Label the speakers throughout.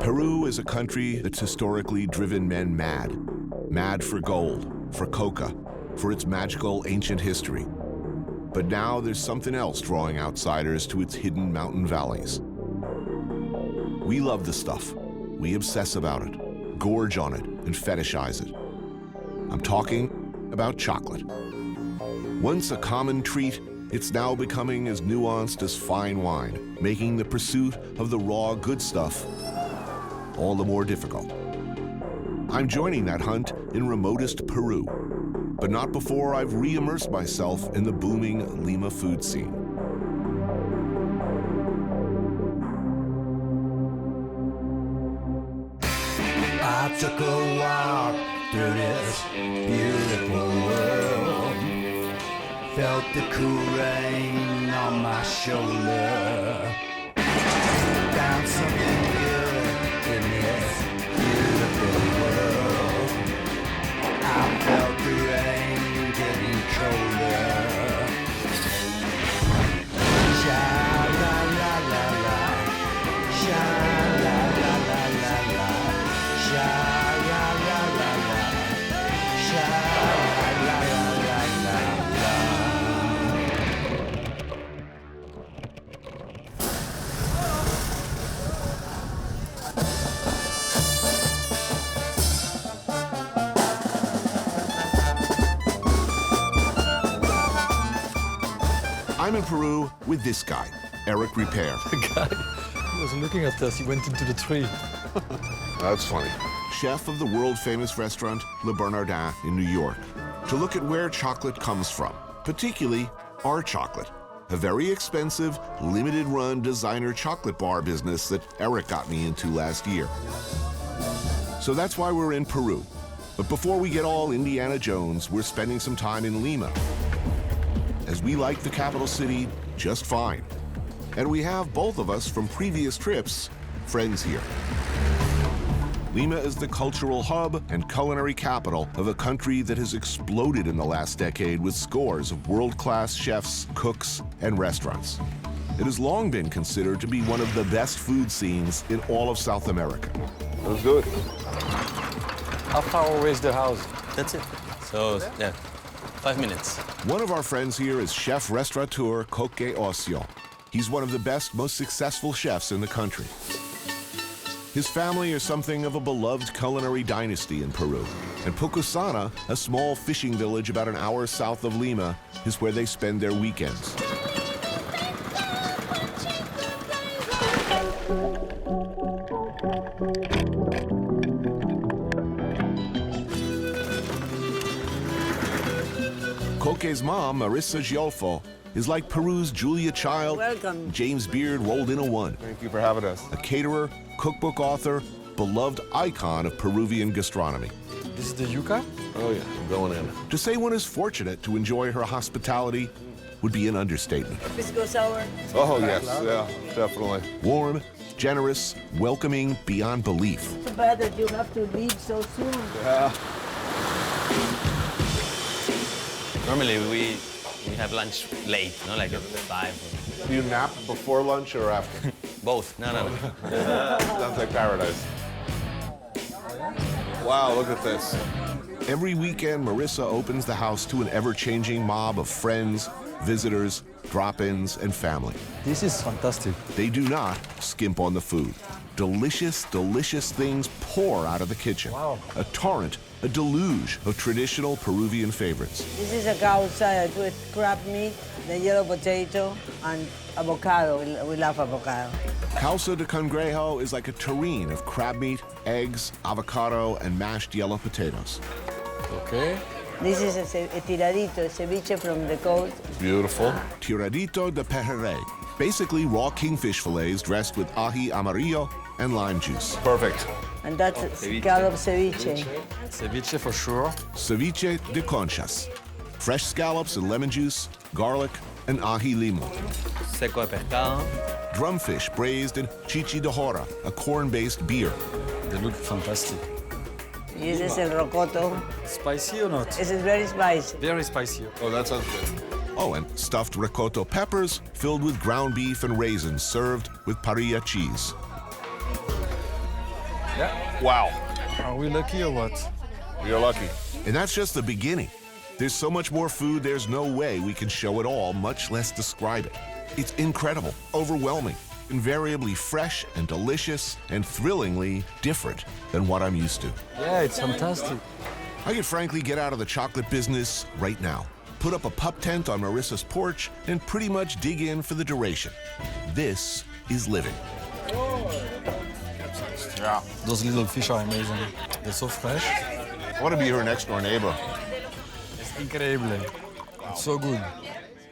Speaker 1: Peru is a country that's historically driven men mad. Mad for gold, for coca, for its magical ancient history. But now there's something else drawing outsiders to its hidden mountain valleys. We love the stuff. We obsess about it, gorge on it, and fetishize it. I'm talking about chocolate. Once a common treat, it's now becoming as nuanced as fine wine, making the pursuit of the raw good stuff all the more difficult. I'm joining that hunt in remotest Peru, but not before I've re-immersed myself in the booming Lima food scene.
Speaker 2: I took a walk through this beautiful world, felt the cool rain on my shoulder, found something good in this beautiful world. I felt the rain getting colder. Sha-la-la-la-la, sha-la-la-la-la-la, sha-la-la-la-la, sha-la-la-la-la-la.
Speaker 1: I'm in Peru with this guy, Eric Repair.
Speaker 3: The guy, he was looking at us, he went into the tree.
Speaker 1: That's funny. Chef of the world-famous restaurant Le Bernardin in New York, to look at where chocolate comes from, particularly our chocolate, a very expensive, limited-run designer chocolate bar business that Eric got me into last year. So that's why we're in Peru. But before we get all Indiana Jones, we're spending some time in Lima, as we like the capital city just fine. And we have, both of us from previous trips, friends here. Lima is the cultural hub and culinary capital of a country that has exploded in the last decade with scores of world-class chefs, cooks, and restaurants. It has long been considered to be one of the best food scenes in all of South America.
Speaker 4: Let's do it.
Speaker 3: How far away is the house?
Speaker 5: That's it. So, yeah, 5 minutes.
Speaker 1: One of our friends here is chef restaurateur Coque Ocio. He's one of the best, most successful chefs in the country. His family is something of a beloved culinary dynasty in Peru. And Pucusana, a small fishing village about an hour south of Lima, is where they spend their weekends. Coque's mom, Marissa Giolfo, is like Peru's Julia Child.
Speaker 6: Welcome.
Speaker 1: James Beard rolled into one.
Speaker 4: Thank you for having us.
Speaker 1: A caterer, cookbook author, beloved icon of Peruvian gastronomy.
Speaker 3: This is the yuca?
Speaker 4: Oh yeah, I'm going in.
Speaker 1: To say one is fortunate to enjoy her hospitality would be an understatement.
Speaker 6: Pisco sour.
Speaker 4: Oh yes, yeah, definitely.
Speaker 1: Warm, generous, welcoming beyond belief.
Speaker 6: Too bad that you have to leave so soon.
Speaker 4: Yeah.
Speaker 5: Normally we have lunch late, no, like at 5.
Speaker 4: Do you nap before lunch or after?
Speaker 5: Both. No.
Speaker 4: Sounds like paradise. Wow, look at this.
Speaker 1: Every weekend, Marissa opens the house to an ever-changing mob of friends, visitors, drop-ins, and family.
Speaker 3: This is fantastic.
Speaker 1: They do not skimp on the food. Delicious, delicious things pour out of the kitchen.
Speaker 3: Wow.
Speaker 1: A torrent, a deluge of traditional Peruvian favorites.
Speaker 6: This is a causa with crab meat, the yellow potato, and avocado. We love avocado.
Speaker 1: Causa de cangrejo is like a terrine of crab meat, eggs, avocado, and mashed yellow potatoes.
Speaker 3: Okay.
Speaker 6: This is a tiradito, a ceviche from the coast.
Speaker 4: Beautiful.
Speaker 1: Tiradito de pejerrey, basically raw kingfish fillets dressed with ají amarillo and lime juice.
Speaker 4: Perfect.
Speaker 6: And that's scallop ceviche.
Speaker 3: Ceviche for sure.
Speaker 1: Ceviche de conchas, fresh scallops and lemon juice, garlic, and ají limo.
Speaker 5: Seco de pescado.
Speaker 1: Drumfish braised in chichi de jora, a corn-based beer.
Speaker 3: They look fantastic.
Speaker 6: This is el rocoto.
Speaker 3: Spicy or not?
Speaker 6: This is very spicy.
Speaker 3: Very spicy.
Speaker 4: Oh, that sounds good.
Speaker 1: Oh, and stuffed ricotta peppers filled with ground beef and raisins served with parrilla cheese.
Speaker 3: Yeah.
Speaker 4: Wow.
Speaker 3: Are we lucky or what?
Speaker 4: You're lucky.
Speaker 1: And that's just the beginning. There's so much more food, there's no way we can show it all, much less describe it. It's incredible, overwhelming, invariably fresh and delicious, and thrillingly different than what I'm used to.
Speaker 3: Yeah, it's fantastic.
Speaker 1: I could frankly get out of the chocolate business right now, put up a pup tent on Marissa's porch, and pretty much dig in for the duration. This is living.
Speaker 3: Yeah. Those little fish are amazing. They're so fresh.
Speaker 4: I want to be your next door neighbor.
Speaker 3: It's incredible. It's so good.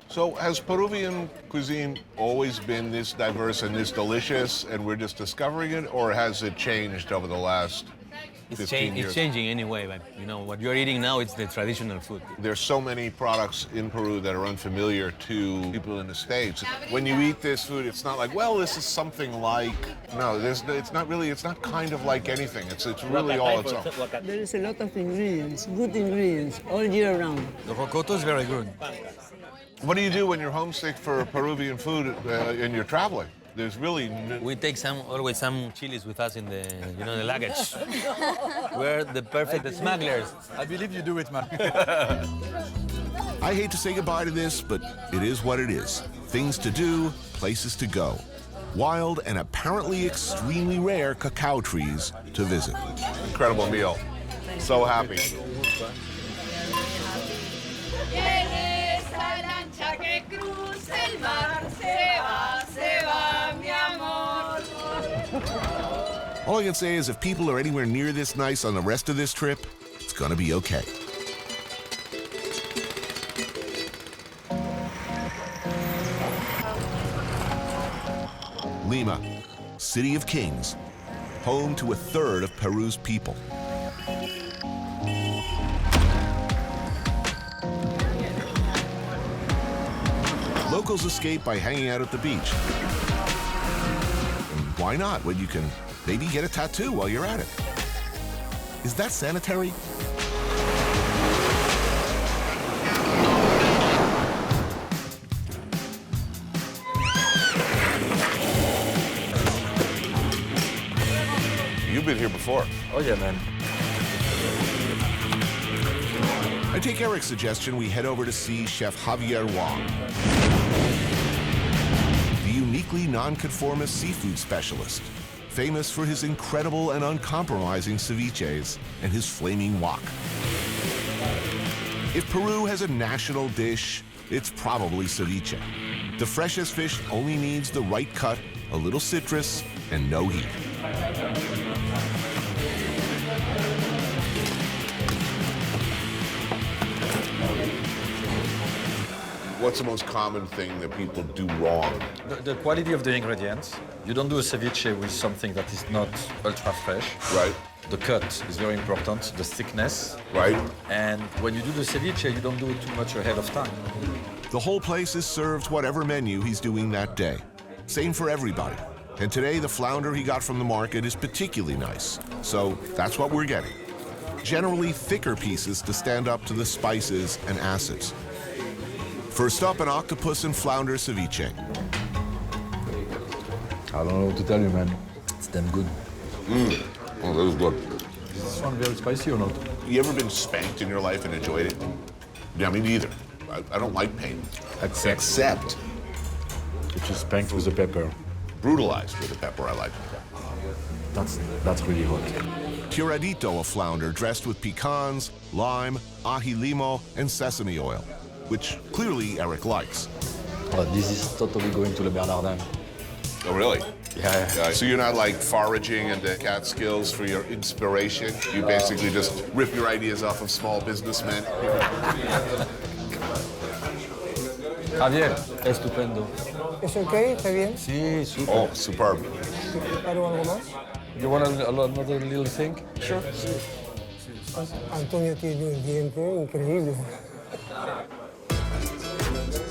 Speaker 4: So has Peruvian cuisine always been this diverse and this delicious, and we're just discovering it, or has it changed over the last 15 years?
Speaker 5: It's changing anyway, but you know what you're eating now, it's the traditional food.
Speaker 4: There's so many products in Peru that are unfamiliar to people in the States. When you eat this food, it's not like, well, this is something like. No, it's not kind of like anything. It's really all its own.
Speaker 6: There is a lot of ingredients, good ingredients, all year round.
Speaker 3: The rocoto is very good.
Speaker 4: What do you do when you're homesick for Peruvian food and you're traveling? There's really
Speaker 5: We take always some chilies with us in the luggage. We're the perfect smugglers.
Speaker 3: I believe you do it, man.
Speaker 1: I hate to say goodbye to this, but it is what it is. Things to do, places to go. Wild and apparently extremely rare cacao trees to visit.
Speaker 4: incredible meal. So happy.
Speaker 1: All I can say is if people are anywhere near this nice on the rest of this trip, it's gonna be okay. Lima, city of kings, home to a third of Peru's people. Locals escape by hanging out at the beach. And why not when you can maybe get a tattoo while you're at it? Is that sanitary?
Speaker 4: You've been here before.
Speaker 3: Oh yeah, man.
Speaker 1: I take Eric's suggestion we head over to see Chef Javier Wong, the uniquely nonconformist seafood specialist, famous for his incredible and uncompromising ceviches and his flaming wok. If Peru has a national dish, it's probably ceviche. The freshest fish only needs the right cut, a little citrus, and no heat.
Speaker 4: What's the most common thing that people do wrong?
Speaker 3: The quality of the ingredients. You don't do a ceviche with something that is not ultra fresh.
Speaker 4: Right,
Speaker 3: The cut is very important, the thickness.
Speaker 4: right.
Speaker 3: And when you do the ceviche, you don't do it too much ahead of time.
Speaker 1: The whole place is served whatever menu he's doing that day. Same for everybody. And today, the flounder he got from the market is particularly nice. So that's what we're getting. Generally thicker pieces to stand up to the spices and acids. First up, an octopus and flounder ceviche.
Speaker 3: I don't know what to tell you, man. It's damn good.
Speaker 4: Oh, that was good.
Speaker 3: Is this one very spicy or not?
Speaker 4: You ever been spanked in your life and enjoyed it? Yeah, me neither. I don't like pain. Except
Speaker 3: Which is spanked with the pepper.
Speaker 4: brutalized with the pepper, I like.
Speaker 3: That's really hot.
Speaker 1: Tiradito, a flounder dressed with pecans, lime, ají limo, and sesame oil, which clearly Eric likes.
Speaker 3: Oh, this is totally going to Le Bernardin.
Speaker 4: Oh, really?
Speaker 3: Yeah.
Speaker 4: So you're not like foraging into Catskills for your inspiration? You basically just rip your ideas off of small businessmen?
Speaker 3: Javier, estupendo.
Speaker 7: ¿Es ok? ¿Está bien?
Speaker 3: Sí, super.
Speaker 4: Oh, superb.
Speaker 7: ¿Preparo algo más?
Speaker 3: You want another little thing? Sure.
Speaker 7: Antonio tiene un diente increíble.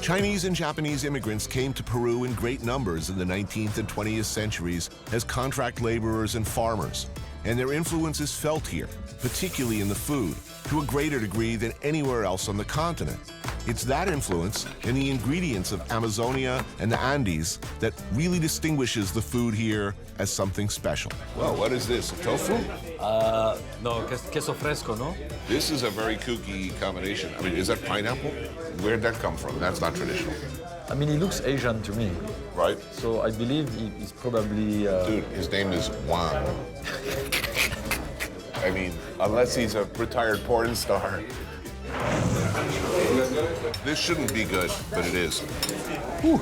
Speaker 1: Chinese and Japanese immigrants came to Peru in great numbers in the 19th and 20th centuries as contract laborers and farmers, and their influence is felt here, particularly in the food, to a greater degree than anywhere else on the continent. It's that influence and the ingredients of Amazonia and the Andes that really distinguishes the food here as something special.
Speaker 4: Well, what is this? Tofu?
Speaker 5: No, queso fresco, no?
Speaker 4: This is a very kooky combination. I mean, is that pineapple? Where'd that come from? That's not traditional,
Speaker 3: I mean, he looks Asian to me.
Speaker 4: right?
Speaker 3: So I believe he's probably...
Speaker 4: Dude, his name is Wong. I mean, unless he's a retired porn star. This shouldn't be good, but it is. Whew.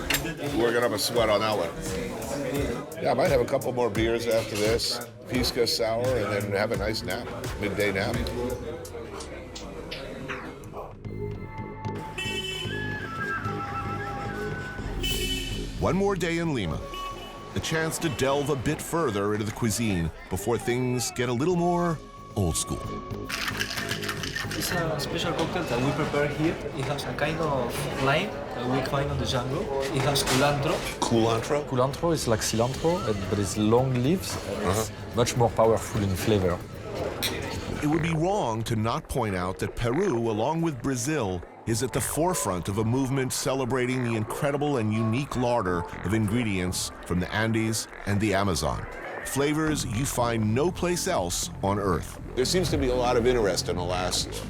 Speaker 4: We're gonna have a sweat on that one. Yeah, I might have a couple more beers after this, pisca sour, and then have a nice nap, midday nap.
Speaker 1: One more day in Lima, a chance to delve a bit further into the cuisine before things get a little more old school.
Speaker 8: It's a special cocktail that we prepare here. It has a kind of lime that we find on the jungle. It has culantro.
Speaker 4: Culantro?
Speaker 3: Culantro is like cilantro, but it's long leaves and it's much more powerful in flavor.
Speaker 1: It would be wrong to not point out that Peru, along with Brazil, is at the forefront of a movement celebrating the incredible and unique larder of ingredients from the Andes and the Amazon. Flavors you find no place else on Earth.
Speaker 4: There seems to be a lot of interest in the last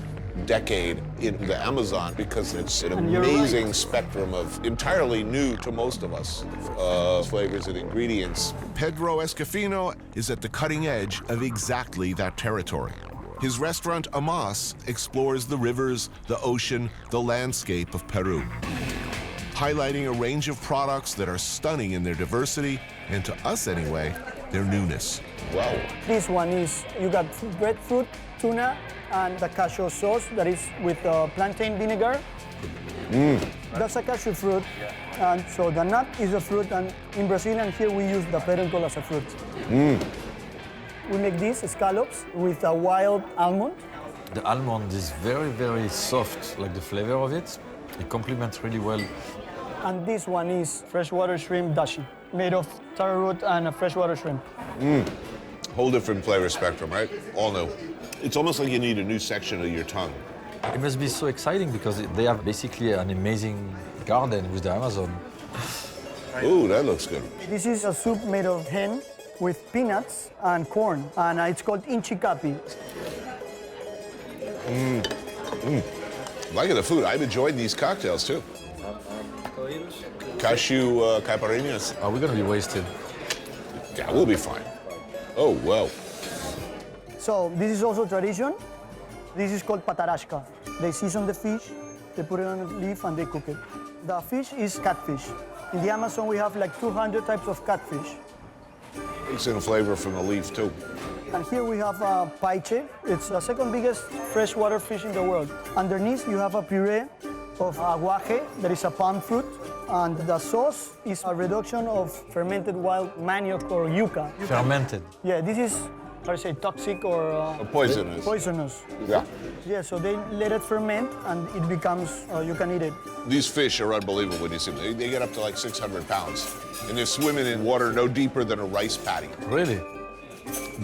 Speaker 4: decade in the Amazon because it's an amazing spectrum of entirely new to most of us flavors and ingredients.
Speaker 1: Pedro Escapo is at the cutting edge of exactly that territory. His restaurant Amas explores the rivers, the ocean, the landscape of Peru, highlighting a range of products that are stunning in their diversity and, to us anyway, their newness.
Speaker 4: Wow.
Speaker 7: This one is, you got breadfruit, tuna, and the cashew sauce that is with plantain vinegar. That's a cashew fruit. And so the nut is a fruit, and in Brazil and here we use the peduncle as a fruit. We make these scallops with a wild almond.
Speaker 3: The almond is very, very soft, like the flavor of it. It complements really well.
Speaker 7: And this one is freshwater shrimp dashi, made of taro root and a freshwater shrimp.
Speaker 4: Whole different flavor spectrum, right? All new. It's almost like you need a new section of your tongue.
Speaker 3: It must be so exciting because they have basically an amazing garden with the Amazon.
Speaker 4: Ooh, that looks good.
Speaker 7: This is a soup made of hen with peanuts and corn, and it's called inchicapi.
Speaker 4: Liking the food. I've enjoyed these cocktails too. Cashew caipirinhas.
Speaker 3: Are we gonna be wasted?
Speaker 4: Yeah, we'll be fine. Oh, wow.
Speaker 7: So this is also tradition. This is called patarashka. They season the fish, they put it on a leaf, and they cook it. The fish is catfish. In the Amazon, we have like 200 types of catfish.
Speaker 4: It's in flavor from the leaf too.
Speaker 7: And here we have paiche. It's the second biggest freshwater fish in the world. Underneath, you have a puree of aguaje, that is a palm fruit. And the sauce is a reduction of fermented wild manioc or yuca.
Speaker 3: Fermented.
Speaker 7: Yeah, this is, how do you say, toxic or
Speaker 4: Poisonous.
Speaker 7: poisonous.
Speaker 4: Yeah.
Speaker 7: Yeah, so they let it ferment and it becomes, you can eat it.
Speaker 4: These fish are unbelievable when you see them. They get up to like 600 pounds. And they're swimming in water no deeper than a rice paddy.
Speaker 3: Really?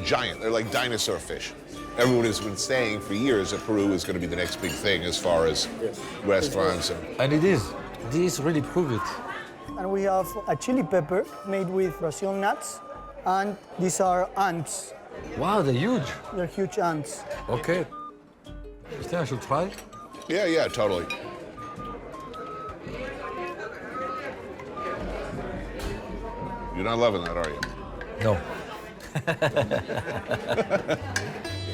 Speaker 4: Giant. They're like dinosaur fish. Everyone has been saying for years that Peru is going to be the next big thing as far as restaurants.
Speaker 3: And it is. These really prove it.
Speaker 7: And we have a chili pepper made with Brazil nuts. And these are ants.
Speaker 3: Wow, they're huge.
Speaker 7: They're huge ants.
Speaker 3: Okay. You think I should try?
Speaker 4: Yeah, totally. You're not loving that, are you?
Speaker 3: No.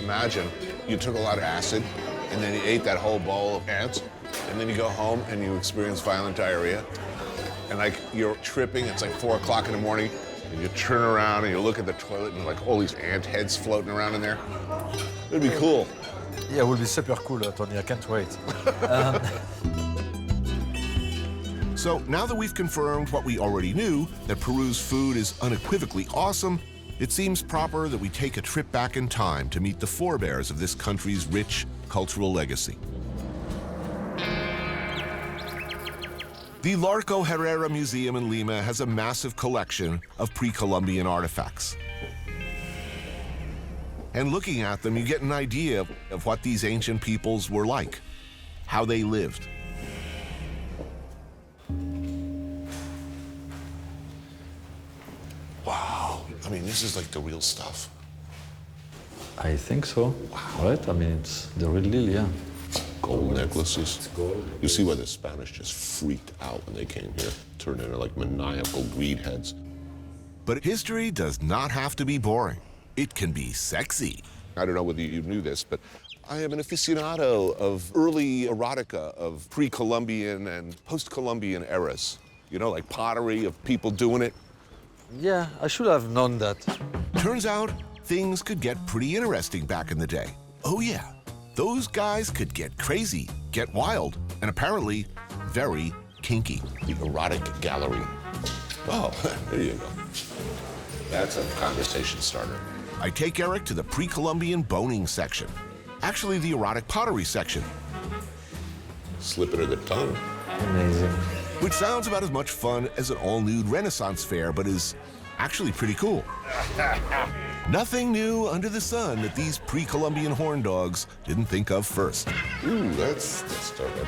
Speaker 4: Imagine you took a lot of acid and then you ate that whole bowl of ants, and then you go home and you experience violent diarrhea. And like you're tripping, it's like 4 o'clock in the morning, and you turn around and you look at the toilet and like all these ant heads floating around in there. It'd be cool.
Speaker 3: Yeah, it will be super cool, Tony. I can't wait.
Speaker 1: So now that we've confirmed what we already knew, that Peru's food is unequivocally awesome, it seems proper that we take a trip back in time to meet the forebears of this country's rich cultural legacy. The Larco Herrera Museum in Lima has a massive collection of pre-Columbian artifacts. And looking at them, you get an idea of what these ancient peoples were like, how they lived.
Speaker 4: I mean, this is like the real stuff.
Speaker 3: I think so. Right? I mean, it's the real deal, yeah.
Speaker 4: Gold necklaces. You see why the Spanish just freaked out when they came here, turned into like maniacal greed heads.
Speaker 1: But history does not have to be boring. It can be sexy.
Speaker 4: I don't know whether you knew this, but I am an aficionado of early erotica of pre-Columbian and post-Columbian eras. You know, like pottery, of people doing it.
Speaker 3: Yeah, I should have known that.
Speaker 1: Turns out things could get pretty interesting back in the day. Oh yeah, those guys could get crazy, get wild, and apparently very kinky.
Speaker 4: The erotic gallery. Oh, there you go. That's a conversation starter.
Speaker 1: I take Eric to the pre-Columbian boning section. Actually, the erotic pottery section.
Speaker 4: Slip it of the tongue.
Speaker 3: Amazing.
Speaker 1: Which sounds about as much fun as an all-nude Renaissance fair, but is actually pretty cool. Nothing new under the sun that these pre-Columbian horn dogs didn't think of first.
Speaker 4: Ooh, that's started.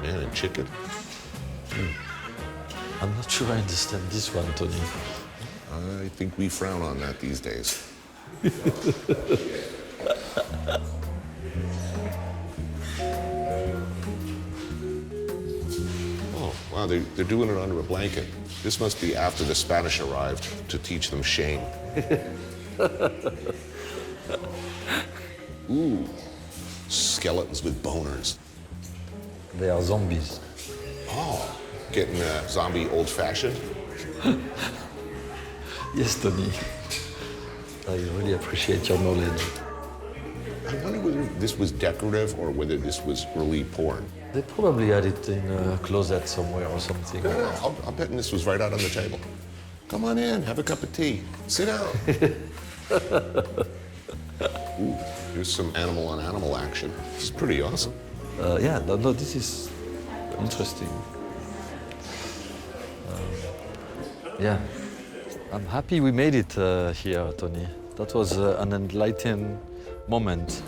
Speaker 4: Man and chicken.
Speaker 3: I'm not sure I understand this one, Tony.
Speaker 4: I think we frown on that these days. Oh, wow, they're doing it under a blanket. This must be after the Spanish arrived to teach them shame. Ooh, skeletons with boners.
Speaker 3: They are zombies.
Speaker 4: Oh, getting zombie old-fashioned?
Speaker 3: Yes, Tony. I really appreciate your knowledge.
Speaker 4: I wonder whether this was decorative or whether this was early porn.
Speaker 3: They probably had it in a closet somewhere or something.
Speaker 4: No, I'll bet this was right out on the table. Come on in, have a cup of tea. Sit down. Ooh, here's some animal-on-animal action. This is pretty awesome.
Speaker 3: Yeah, no, this is interesting. Yeah, I'm happy we made it here, Tony. That was an enlightening moment.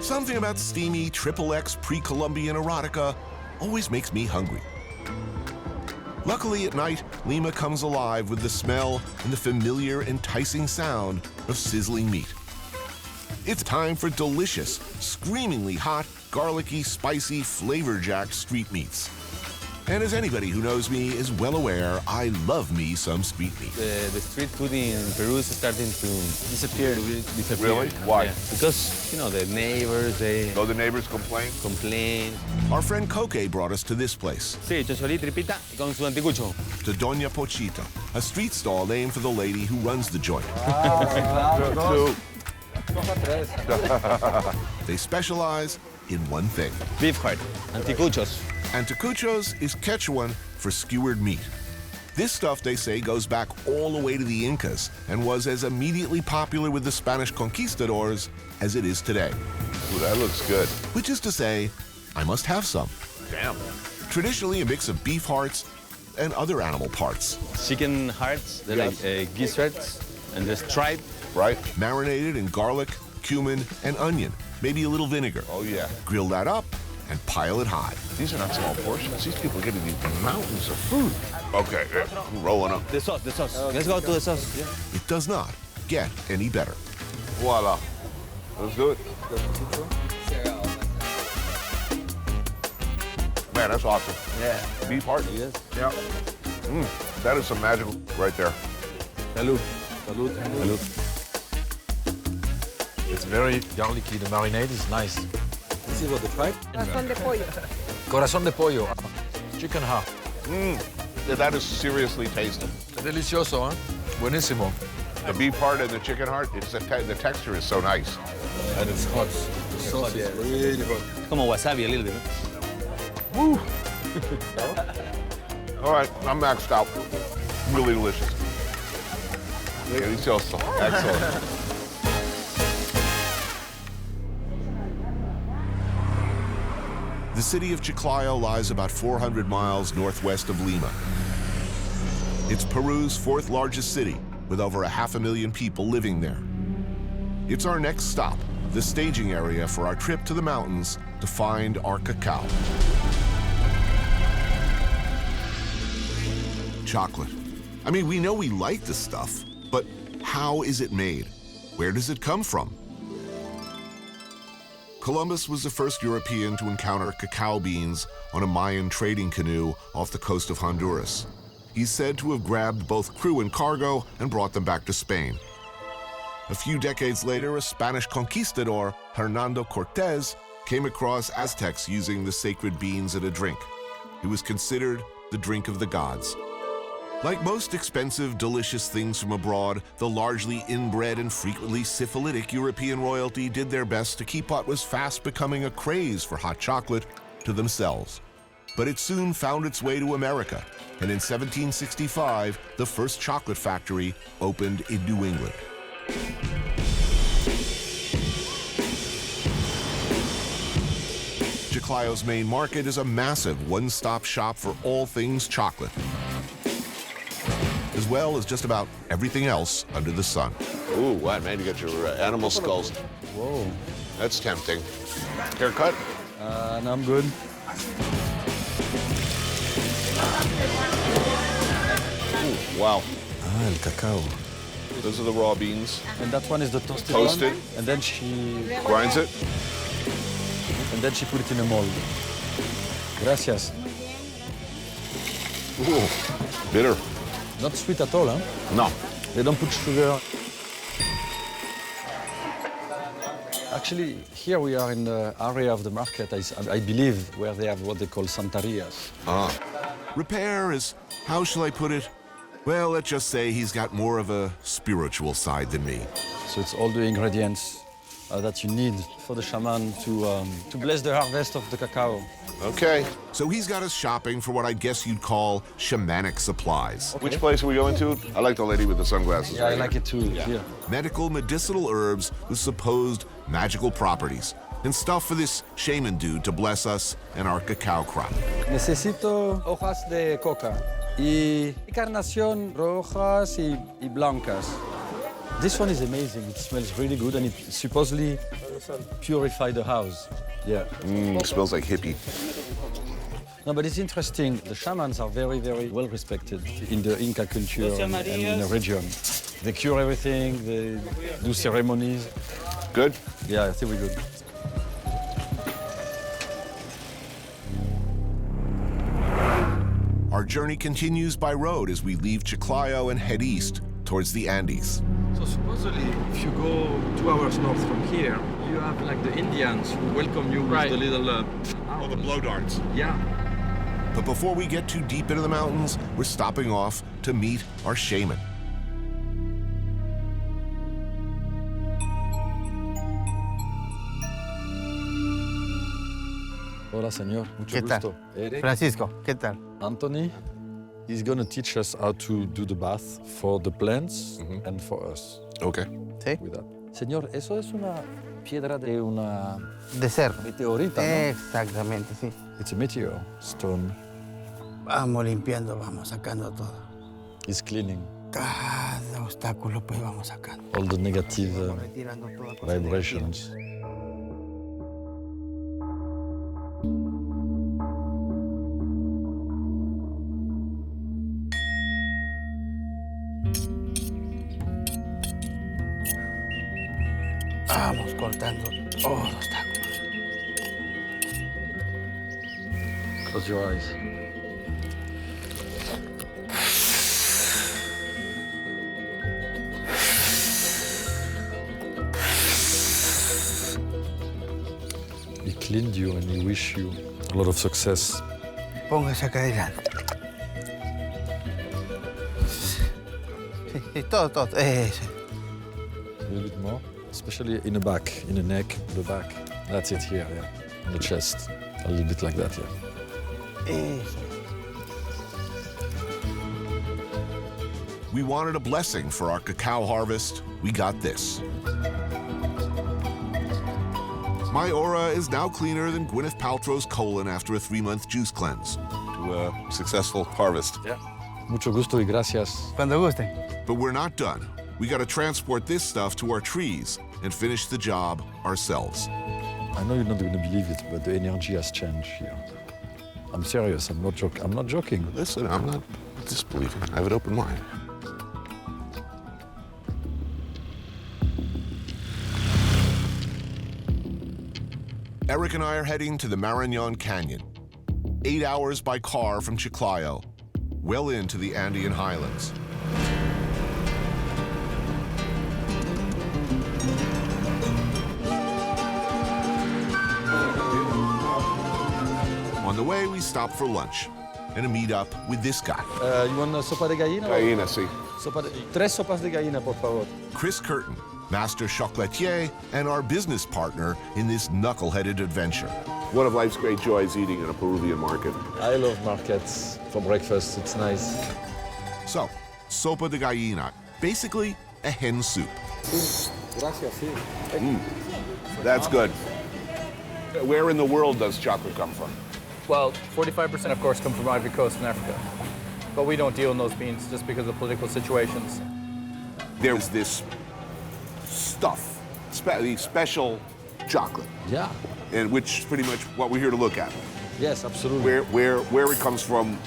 Speaker 1: Something about steamy XXX pre-Columbian erotica always makes me hungry. Luckily, at night, Lima comes alive with the smell and the familiar, enticing sound of sizzling meat. It's time for delicious, screamingly hot, garlicky, spicy, flavor-jacked street meats. And as anybody who knows me is well aware, I love me some street meat.
Speaker 5: The street food in Peru is starting to disappear.
Speaker 4: Really? Why?
Speaker 5: Yeah. Because, you know, the neighbors, they
Speaker 4: Though the neighbors complain?
Speaker 1: Our friend Coque brought us to this place,
Speaker 5: Sí, chocholí, tripita con su anticucho.
Speaker 1: to Doña Pochita, a street stall named for the lady who runs the joint. They specialize in one thing.
Speaker 5: Beef heart, anticuchos.
Speaker 1: Anticuchos is Quechuan for skewered meat. This stuff, they say, goes back all the way to the Incas and was as immediately popular with the Spanish conquistadors as it is today.
Speaker 4: Ooh, that looks good.
Speaker 1: Which is to say, I must have some.
Speaker 4: Damn.
Speaker 1: Traditionally a mix of beef hearts and other animal parts.
Speaker 5: Chicken hearts, they're
Speaker 4: Yes.
Speaker 5: like gizzards, and they're striped.
Speaker 4: Right?
Speaker 1: Marinated in garlic, cumin, and onion, maybe a little vinegar.
Speaker 4: Oh, yeah.
Speaker 1: Grill that up and pile it high.
Speaker 4: These are not small portions. These people are getting these mountains of food. Okay, I'm rolling up.
Speaker 5: The sauce, the sauce. Let's go to the sauce. Yeah.
Speaker 1: It does not get any better.
Speaker 4: Voila. Let's do it. Man, that's awesome.
Speaker 5: Yeah.
Speaker 4: Beef heart?
Speaker 5: Yes.
Speaker 4: Yeah. That is some magical right there.
Speaker 5: Salud. Salud. Salud.
Speaker 3: It's very garlicky. The marinade is nice. This is what the fried?
Speaker 9: Corazón de pollo.
Speaker 3: Corazón de pollo. Chicken heart.
Speaker 4: Yeah, that is seriously tasty.
Speaker 3: Delicioso, ¿eh? Buenísimo.
Speaker 4: The beef heart and the chicken heart, it's the texture is so nice.
Speaker 3: And it's hot. The sauce is really hot.
Speaker 5: Como wasabi a little bit.
Speaker 4: Woo. All right, I'm maxed out. Really delicious. Delicioso. Excellent.
Speaker 1: The city of Chiclayo lies about 400 miles northwest of Lima. It's Peru's fourth largest city, with over 500,000 people living there. It's our next stop, the staging area for our trip to the mountains to find our cacao. Chocolate. I mean, we know we like this stuff, but how is it made? Where does it come from? Columbus was the first European to encounter cacao beans on a Mayan trading canoe off the coast of Honduras. He's said to have grabbed both crew and cargo and brought them back to Spain. A few decades later, a Spanish conquistador, Hernando Cortés, came across Aztecs using the sacred beans in a drink. It was considered the drink of the gods. Like most expensive, delicious things from abroad, the largely inbred and frequently syphilitic European royalty did their best to keep what was fast becoming a craze for hot chocolate to themselves. But it soon found its way to America, and in 1765, the first chocolate factory opened in New England. Chiclayo's main market is a massive one-stop shop for all things chocolate, as well as just about everything else under the sun.
Speaker 4: Ooh, what, man? You got your animal skulls.
Speaker 3: Whoa.
Speaker 4: That's tempting. Haircut?
Speaker 3: No, I'm good.
Speaker 4: Ooh, wow.
Speaker 3: Ah, el cacao.
Speaker 4: Those are the raw beans.
Speaker 3: And that one is the toasted
Speaker 4: Toasted.
Speaker 3: one. And then she
Speaker 4: Grinds it.
Speaker 3: put it in a mold. Gracias.
Speaker 4: Ooh, bitter.
Speaker 3: Not sweet at all, huh?
Speaker 4: No.
Speaker 3: They don't put sugar. Actually, here we are in the area of the market, I believe, where they have what they call santarias.
Speaker 4: Ah.
Speaker 1: Repair is, how shall I put it? Well, let's just say he's got more of a spiritual side than me.
Speaker 3: So it's all the ingredients that you need for the shaman to bless the harvest of the cacao.
Speaker 4: Okay.
Speaker 1: So he's got us shopping for what I guess you'd call shamanic supplies.
Speaker 4: Which place are we going to? I like the lady with the sunglasses.
Speaker 3: Yeah, I
Speaker 4: right
Speaker 3: like
Speaker 4: here.
Speaker 3: it too. Here.
Speaker 1: Medical medicinal herbs with supposed magical properties, and stuff for this shaman dude to bless us and our cacao crop.
Speaker 3: Necesito hojas de coca y carnación rojas y blancas. This one is amazing. It smells really good, and it supposedly purifies the house. Yeah.
Speaker 4: Smells like hippie.
Speaker 3: No, but it's interesting. The shamans are very, very well respected in the Inca culture and in the region. They cure everything. They do ceremonies.
Speaker 4: Good?
Speaker 3: Yeah, I think we're good.
Speaker 1: Our journey continues by road as we leave Chiclayo and head east towards the Andes.
Speaker 9: So supposedly, if you go 2 hours north from here, you have like the Indians who welcome you with the little...
Speaker 1: Oh, the blow darts.
Speaker 9: Yeah.
Speaker 1: But before we get too deep into the mountains, we're stopping off to meet our shaman.
Speaker 3: Hola, señor. Mucho
Speaker 2: ¿Qué tal?
Speaker 3: gusto. Eric.
Speaker 2: Francisco, ¿qué tal?
Speaker 3: Anthony. He's going to teach us how to do the bath for the plants and for us.
Speaker 4: Okay.
Speaker 2: ¿Sí?
Speaker 3: With that. Señor, eso es una piedra de una
Speaker 2: De ser.
Speaker 3: meteorita, ¿no?
Speaker 2: Exactamente, sí.
Speaker 3: It's a meteor stone.
Speaker 2: Vamos limpiando, vamos sacando todo.
Speaker 3: He's cleaning
Speaker 2: Cada obstáculo, pues vamos sacando.
Speaker 3: all the negative
Speaker 2: Retirando toda cosa
Speaker 3: vibrations.
Speaker 2: Vamos cortando todo obstáculo.
Speaker 3: Close your eyes. He cleaned you and he wish you a lot of success.
Speaker 2: Póngase acá adelante. Sí, todo, todo. Eso.
Speaker 3: A little bit more, especially in the back, in the neck, the back. That's it here, yeah. On the chest. A little bit like that, yeah.
Speaker 2: Eso.
Speaker 1: We wanted a blessing for our cacao harvest. We got this. My aura is now cleaner than Gwyneth Paltrow's colon after a 3-month juice cleanse.
Speaker 4: To a successful harvest.
Speaker 3: Yeah. Mucho gusto y gracias.
Speaker 2: Cuando gusten.
Speaker 1: But we're not done. We gotta transport this stuff to our trees and finish the job ourselves.
Speaker 3: I know you're not going to believe it, but the energy has changed here. I'm serious. I'm not joking.
Speaker 4: Listen, I'm not disbelieving. I have an open mind.
Speaker 1: Eric and I are heading to the Marinan Canyon, 8 hours by car from Chiclayo, well into the Andean highlands. On the way, we stop for lunch and a meet up with this guy.
Speaker 3: You want a sopa de gallina?
Speaker 4: Gallina, sí.
Speaker 3: Tres sopas de gallina, por favor.
Speaker 1: Chris Curtin, master chocolatier and our business partner in this knuckle-headed adventure.
Speaker 4: One of life's great joys eating in a Peruvian market.
Speaker 3: I love markets for breakfast. It's nice.
Speaker 1: So, sopa de gallina, basically a hen soup.
Speaker 4: That's good. Where in the world does chocolate come from?
Speaker 10: Well, 45% of course come from Ivory Coast in Africa. But we don't deal in those beans just because of political situations.
Speaker 4: There's this stuff, the special chocolate,
Speaker 3: Yeah.
Speaker 4: and which is pretty much what we're here to look at.
Speaker 3: Yes, absolutely.
Speaker 4: Where it comes from,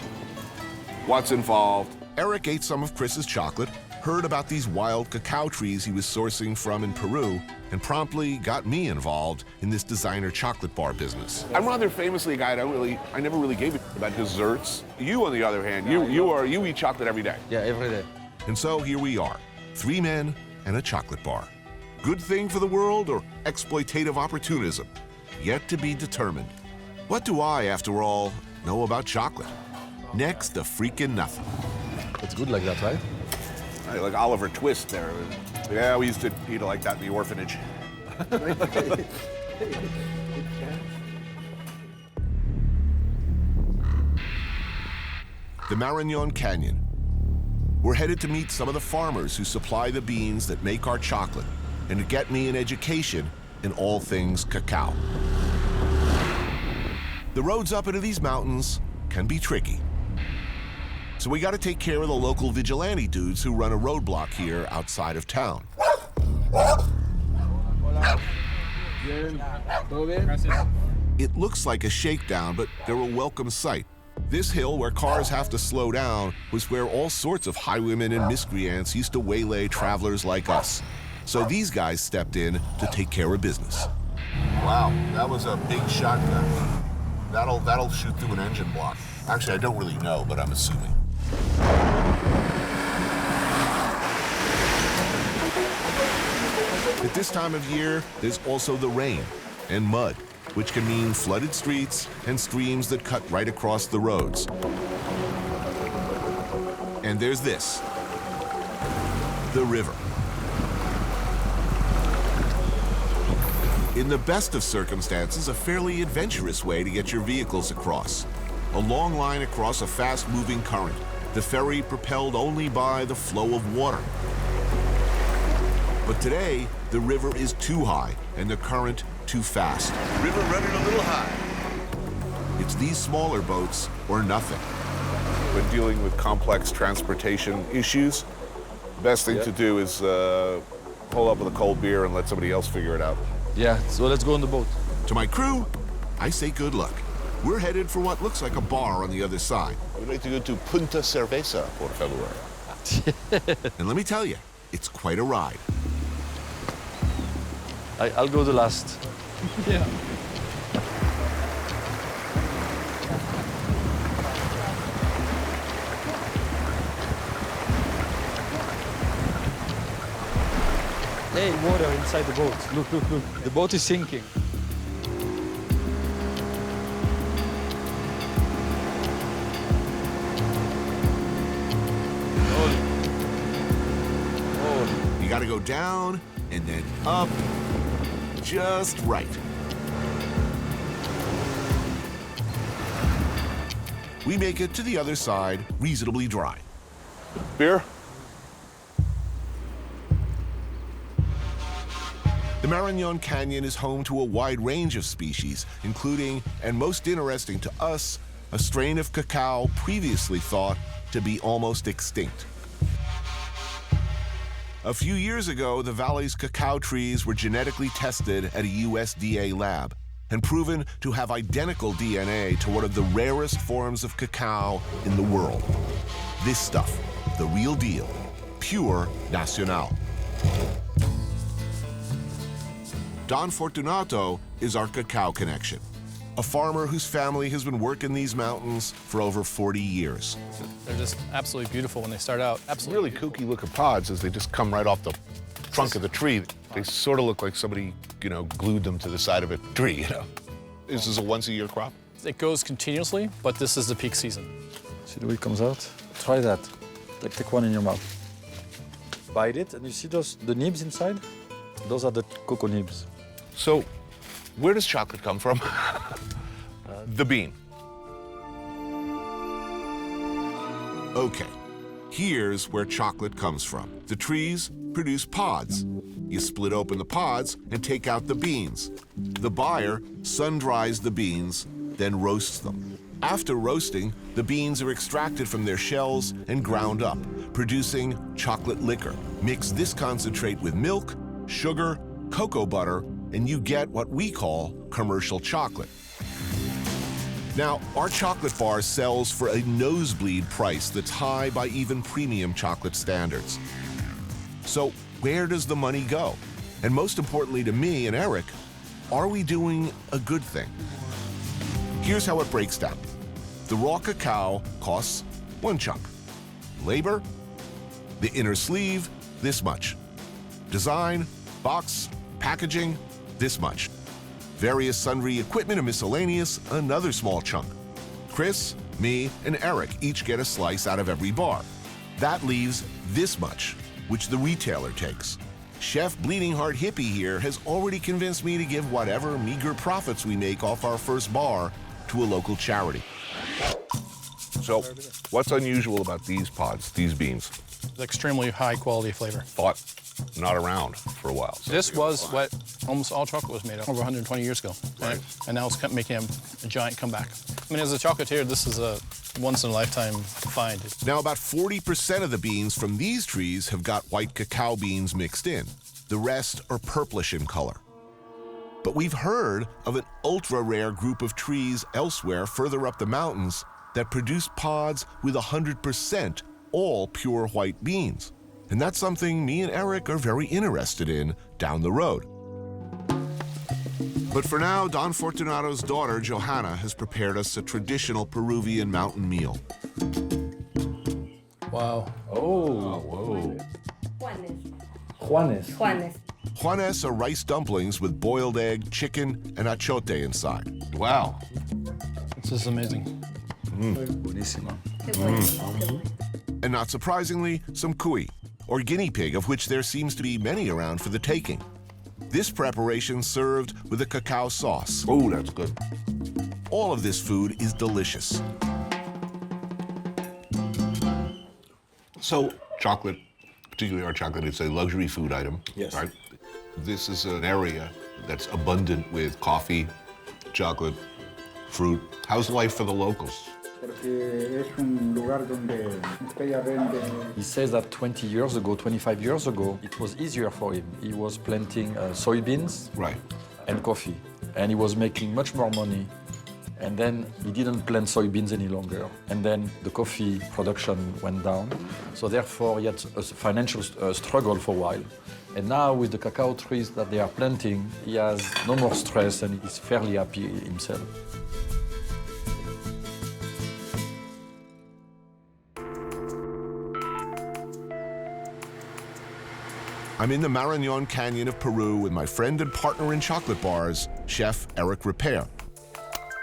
Speaker 4: what's involved.
Speaker 1: Eric ate some of Chris's chocolate, heard about these wild cacao trees he was sourcing from in Peru, and promptly got me involved in this designer chocolate bar business.
Speaker 4: I'm rather famously a guy I never really gave it about desserts. You, on the other hand, you eat chocolate every day.
Speaker 3: Yeah, every day.
Speaker 1: And so here we are, 3 men and a chocolate bar. Good thing for the world or exploitative opportunism? Yet to be determined. What do I, after all, know about chocolate? Next to freaking nothing.
Speaker 3: It's good like that, right?
Speaker 4: Like Oliver Twist there. Yeah, we used to eat it like that in the orphanage.
Speaker 1: The Marinan Canyon. We're headed to meet some of the farmers who supply the beans that make our chocolate and to get me an education in all things cacao. The roads up into these mountains can be tricky. So we got to take care of the local vigilante dudes who run a roadblock here outside of town. It looks like a shakedown, but they're a welcome sight. This hill where cars have to slow down was where all sorts of highwaymen and miscreants used to waylay travelers like us. So these guys stepped in to take care of business.
Speaker 4: Wow, that was a big shotgun. That'll shoot through an engine block. Actually, I don't really know, but I'm assuming.
Speaker 1: At this time of year, there's also the rain and mud, which can mean flooded streets and streams that cut right across the roads. And there's this, the river. In the best of circumstances, a fairly adventurous way to get your vehicles across. A long line across a fast-moving current, the ferry propelled only by the flow of water. But today, the river is too high and the current too fast.
Speaker 4: River running a little high.
Speaker 1: It's these smaller boats or nothing.
Speaker 4: When dealing with complex transportation issues, the best thing to do is pull up with a cold beer and let somebody else figure it out.
Speaker 3: Yeah, so let's go on the boat.
Speaker 1: To my crew, I say good luck. We're headed for what looks like a bar on the other side.
Speaker 4: We'd like to go to Punta Cerveza, por favor.
Speaker 1: And let me tell you, it's quite a ride.
Speaker 3: I'll go the last.
Speaker 10: Yeah.
Speaker 3: Hey, water inside the boat. Look, look, look. The boat is sinking.
Speaker 1: You gotta go down and then up, just right. We make it to the other side reasonably dry.
Speaker 4: Beer?
Speaker 1: The Marinan Canyon is home to a wide range of species, including, and most interesting to us, a strain of cacao previously thought to be almost extinct. A few years ago, the valley's cacao trees were genetically tested at a USDA lab and proven to have identical DNA to one of the rarest forms of cacao in the world. This stuff, the real deal, pure Nacional. Don Fortunato is our cacao connection, a farmer whose family has been working these mountains for over 40 years.
Speaker 10: They're just absolutely beautiful when they start out.
Speaker 4: Absolutely. Really kooky looking pods as they just come right off the trunk of the tree. They sort of look like somebody, glued them to the side of a tree, This is a once-a-year crop?
Speaker 10: It goes continuously, but this is the peak season.
Speaker 3: See the way it comes out? Try that. Take one in your mouth. Bite it, and you see the nibs inside? Those are the cocoa nibs.
Speaker 4: So, where does chocolate come from? The bean.
Speaker 1: Okay, here's where chocolate comes from. The trees produce pods. You split open the pods and take out the beans. The buyer sun-dries the beans, then roasts them. After roasting, the beans are extracted from their shells and ground up, producing chocolate liquor. Mix this concentrate with milk, sugar, cocoa butter, and you get what we call commercial chocolate. Now, our chocolate bar sells for a nosebleed price that's high by even premium chocolate standards. So where does the money go? And most importantly to me and Eric, are we doing a good thing? Here's how it breaks down. The raw cacao costs 1 chunk. Labor, the inner sleeve, this much. Design, box, packaging, this much. Various sundry equipment and miscellaneous, another small chunk. Chris, me, and Eric each get a slice out of every bar. That leaves this much, which the retailer takes. Chef Bleeding Heart Hippie here has already convinced me to give whatever meager profits we make off our first bar to a local charity.
Speaker 4: So, what's unusual about these pods, these beans?
Speaker 10: It's extremely high quality flavor.
Speaker 4: Thought not around for a while.
Speaker 10: This was what almost all chocolate was made of over 120 years ago.
Speaker 4: Right.
Speaker 10: And now it's making a giant comeback. I mean, as a chocolatier, this is a once-in-a-lifetime find.
Speaker 1: Now, about 40% of the beans from these trees have got white cacao beans mixed in. The rest are purplish in color. But we've heard of an ultra-rare group of trees elsewhere further up the mountains that produce pods with 100% all pure white beans. And that's something me and Eric are very interested in down the road. But for now, Don Fortunato's daughter, Johanna, has prepared us a traditional Peruvian mountain meal.
Speaker 10: Wow.
Speaker 3: Oh, whoa. Juanes.
Speaker 1: Juanes are rice dumplings with boiled egg, chicken, and achote inside.
Speaker 4: Wow.
Speaker 10: This is amazing.
Speaker 3: Buenísimo.
Speaker 1: And not surprisingly, some cuy, or guinea pig, of which there seems to be many around for the taking. This preparation served with a cacao sauce.
Speaker 4: Oh, that's good.
Speaker 1: All of this food is delicious.
Speaker 4: So, chocolate, particularly our chocolate, it's a luxury food item.
Speaker 3: Yes.
Speaker 4: Right? This is an area that's abundant with coffee, chocolate, fruit. How's life for the locals?
Speaker 3: He says that 20 years ago, 25 years ago, it was easier for him. He was planting soybeans
Speaker 4: Right.
Speaker 3: and coffee, and he was making much more money. And then he didn't plant soybeans any longer. And then the coffee production went down. So therefore, he had a financial struggle for a while. And now with the cacao trees that they are planting, he has no more stress and he's fairly happy himself.
Speaker 1: I'm in the Marinan Canyon of Peru with my friend and partner in chocolate bars, Chef Eric Ripert.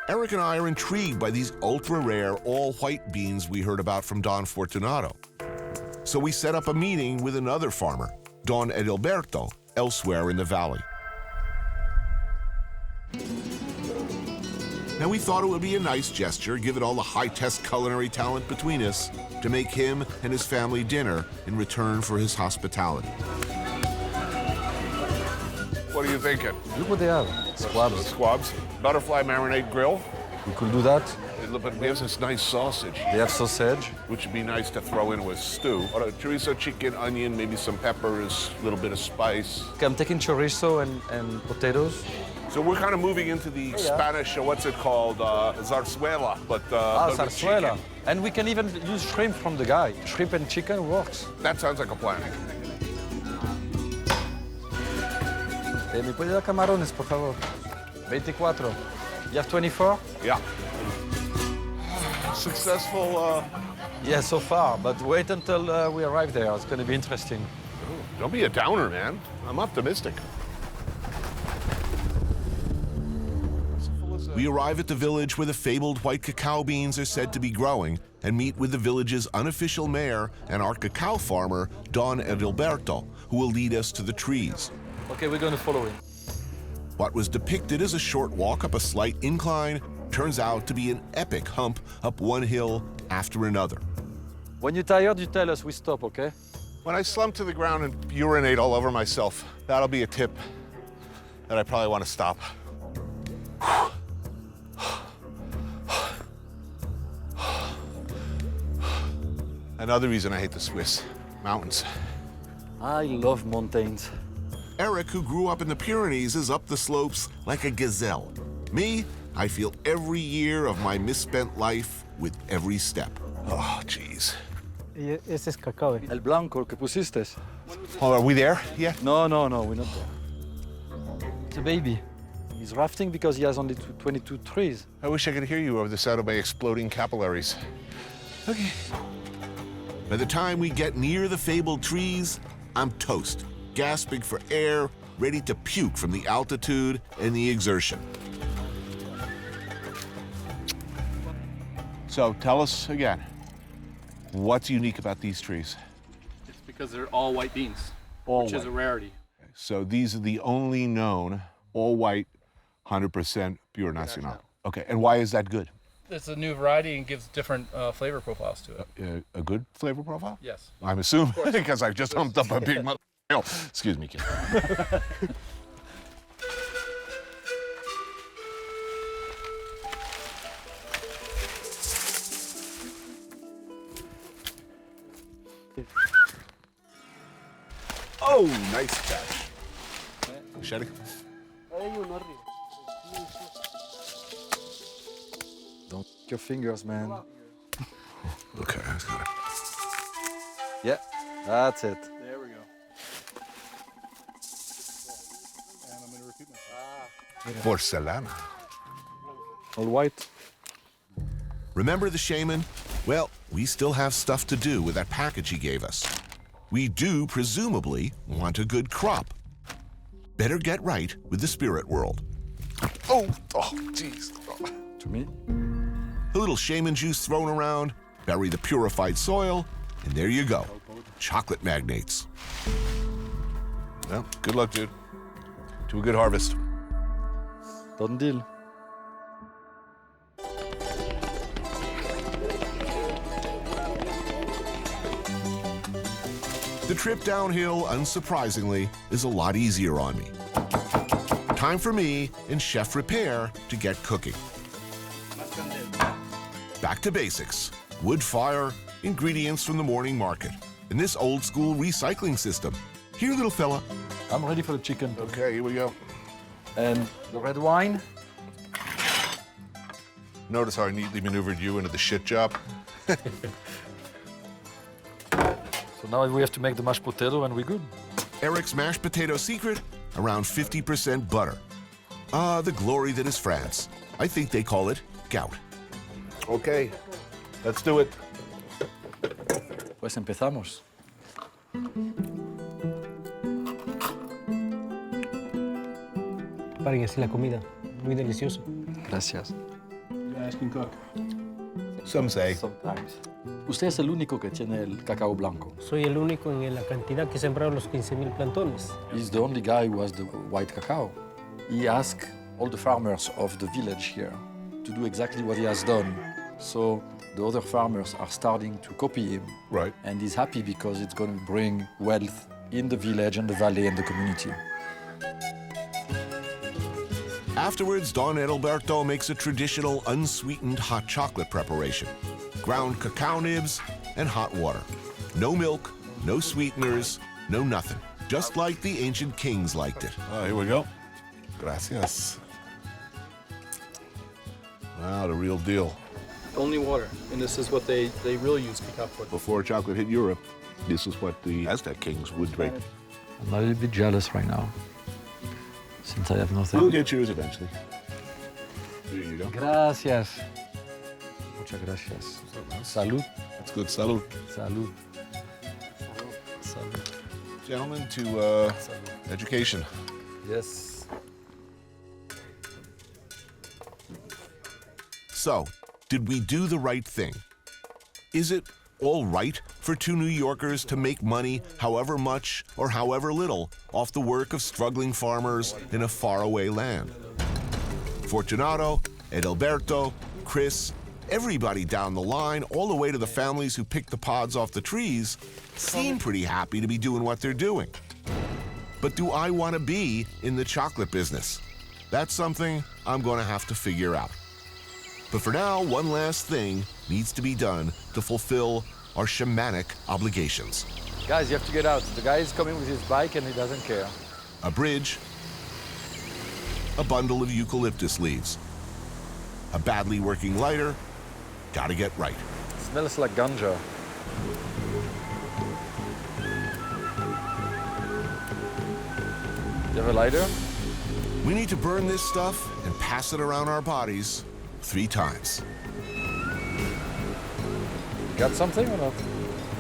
Speaker 1: Eric and I are intrigued by these ultra-rare, all-white beans we heard about from Don Fortunato. So we set up a meeting with another farmer, Don Edilberto, elsewhere in the valley. Now we thought it would be a nice gesture, given all the high-test culinary talent between us, to make him and his family dinner in return for his hospitality.
Speaker 4: What are you thinking?
Speaker 3: Look what they have. Squabs.
Speaker 4: Squabs. Butterfly marinade grill.
Speaker 3: We could do that.
Speaker 4: But we have this nice sausage,
Speaker 3: They have sausage.
Speaker 4: which would be nice to throw in with stew. Or a chorizo, chicken, onion, maybe some peppers, a little bit of spice.
Speaker 3: Okay, I'm taking chorizo and potatoes.
Speaker 4: So we're kind of moving into the Spanish, what's it called, zarzuela, but with
Speaker 3: Zarzuela.
Speaker 4: chicken.
Speaker 3: And we can even use shrimp from the guy. Shrimp and chicken works.
Speaker 4: That sounds like a plan.
Speaker 3: ¿Me puede dar camarones, por favor? 24. You have 24?
Speaker 4: Yeah. Successful.
Speaker 3: Yeah, so far, but wait until we arrive there. It's going to be interesting.
Speaker 4: Don't be a downer, man. I'm optimistic.
Speaker 1: We arrive at the village where the fabled white cacao beans are said to be growing and meet with the village's unofficial mayor and our cacao farmer, Don Edilberto, who will lead us to the trees.
Speaker 3: Okay, we're going to follow him.
Speaker 1: What was depicted as a short walk up a slight incline turns out to be an epic hump up one hill after another.
Speaker 3: When you're tired, you tell us, we stop, okay?
Speaker 4: When I slump to the ground and urinate all over myself, that'll be a tip that I probably want to stop. Another reason I hate the Swiss mountains.
Speaker 3: I love mountains.
Speaker 1: Eric, who grew up in the Pyrenees, is up the slopes like a gazelle. Me, I feel every year of my misspent life with every step.
Speaker 4: Oh, jeez.
Speaker 7: Ese es cacao.
Speaker 3: El blanco que pusiste.
Speaker 4: Oh, are we there yet?
Speaker 3: No, we're not there. It's a baby. He's rafting because he has only 22 trees.
Speaker 4: I wish I could hear you over the sound of my exploding capillaries.
Speaker 1: Okay. By the time we get near the fabled trees, I'm toast, gasping for air, ready to puke from the altitude and the exertion.
Speaker 4: So tell us again, what's unique about these trees?
Speaker 10: It's because they're all white beans,
Speaker 4: All
Speaker 10: which is a
Speaker 4: white.
Speaker 10: rarity.
Speaker 4: So these are the only known all-white, 100% pure nacional. Okay, and why is that good?
Speaker 10: It's a new variety and gives different flavor profiles to it.
Speaker 4: A good flavor profile?
Speaker 10: Yes.
Speaker 4: I'm assuming, because I've just humped up a big mother. Excuse me, kid. Oh, nice catch. Sherry?
Speaker 3: Don't take your fingers, man.
Speaker 4: Okay, I got it.
Speaker 3: Yeah, that's it.
Speaker 10: There we go. And I'm going to repeat myself.
Speaker 4: Porcelana.
Speaker 3: All white.
Speaker 1: Remember the shaman? Well, we still have stuff to do with that package he gave us. We do, presumably, want a good crop. Better get right with the spirit world.
Speaker 4: Oh, jeez.
Speaker 3: To me?
Speaker 1: A little shaman juice thrown around, bury the purified soil, and there you go. Chocolate magnates.
Speaker 4: Well, good luck, dude. To a good harvest.
Speaker 3: Done deal.
Speaker 1: The trip downhill, unsurprisingly, is a lot easier on me. Time for me and Chef Repair to get cooking. Back to basics. Wood fire, ingredients from the morning market, and this old-school recycling system. Here, little fella.
Speaker 3: I'm ready for the chicken.
Speaker 4: Okay, here we go.
Speaker 3: And the red wine.
Speaker 4: Notice how I neatly maneuvered you into the shit job?
Speaker 3: So now we have to make the mashed potato and we're good.
Speaker 1: Eric's mashed potato secret, around 50% butter. Ah, the glory that is France. I think they call it gout.
Speaker 4: Okay, let's do it.
Speaker 3: Pues empezamos.
Speaker 11: Preparen así la comida. Muy delicioso.
Speaker 3: Gracias.
Speaker 10: You guys can cook.
Speaker 4: Some say.
Speaker 3: Sometimes. Usted es el único que tiene el cacao blanco.
Speaker 11: Soy el único en la cantidad que sembraron los 15,000 plantones.
Speaker 3: He's the only guy who has the white cacao. He asked all the farmers of the village here to do exactly what he has done. So the other farmers are starting to copy him.
Speaker 4: Right.
Speaker 3: And he's happy because it's going to bring wealth in the village and the valley and the community.
Speaker 1: Afterwards, Don Adalberto makes a traditional unsweetened hot chocolate preparation. Ground cacao nibs and hot water. No milk, no sweeteners, no nothing. Just like the ancient kings liked it.
Speaker 4: Oh, here we go. Gracias. Wow, the real deal.
Speaker 10: Only water, and this is what they really use cacao for.
Speaker 4: Before chocolate hit Europe, this is what the Aztec kings would drink.
Speaker 8: I'm a little bit jealous right now, since I have nothing.
Speaker 4: You'll get yours eventually. Here you go.
Speaker 8: Gracias. Muchas gracias. Salud.
Speaker 4: That's good. Salud.
Speaker 8: Salud. Salud.
Speaker 4: Gentlemen, to education.
Speaker 3: Yes.
Speaker 1: So, did we do the right thing? Is it all right for two New Yorkers to make money, however much or however little, off the work of struggling farmers in a faraway land? Fortunato, Adalberto, Chris, everybody down the line, all the way to the families who picked the pods off the trees, seem pretty happy to be doing what they're doing. But do I want to be in the chocolate business? That's something I'm going to have to figure out. But for now, one last thing needs to be done to fulfill our shamanic obligations.
Speaker 3: Guys, you have to get out. The guy is coming with his bike and he doesn't care.
Speaker 1: A bridge, a bundle of eucalyptus leaves, a badly working lighter, gotta get right.
Speaker 3: It smells like ganja. You have a lighter?
Speaker 1: We need to burn this stuff and pass it around our bodies 3 times.
Speaker 3: Got something or not?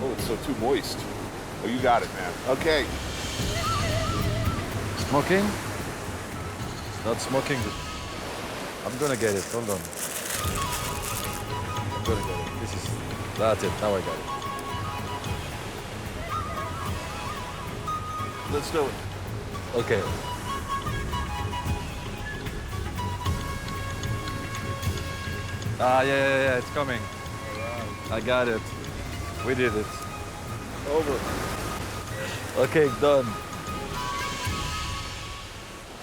Speaker 4: Oh, it's so too moist. Oh, you got it, man. Okay.
Speaker 3: Smoking? It's not smoking. I'm gonna get it. Hold on. I'm gonna get it. That's it. Now I got it.
Speaker 4: Let's do it.
Speaker 3: Okay. Yeah, it's coming. I got it. We did it.
Speaker 4: Over.
Speaker 3: Okay, done.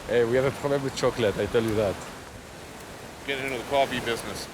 Speaker 3: Hey, we have a problem with chocolate, I tell you that.
Speaker 4: Getting into the coffee business.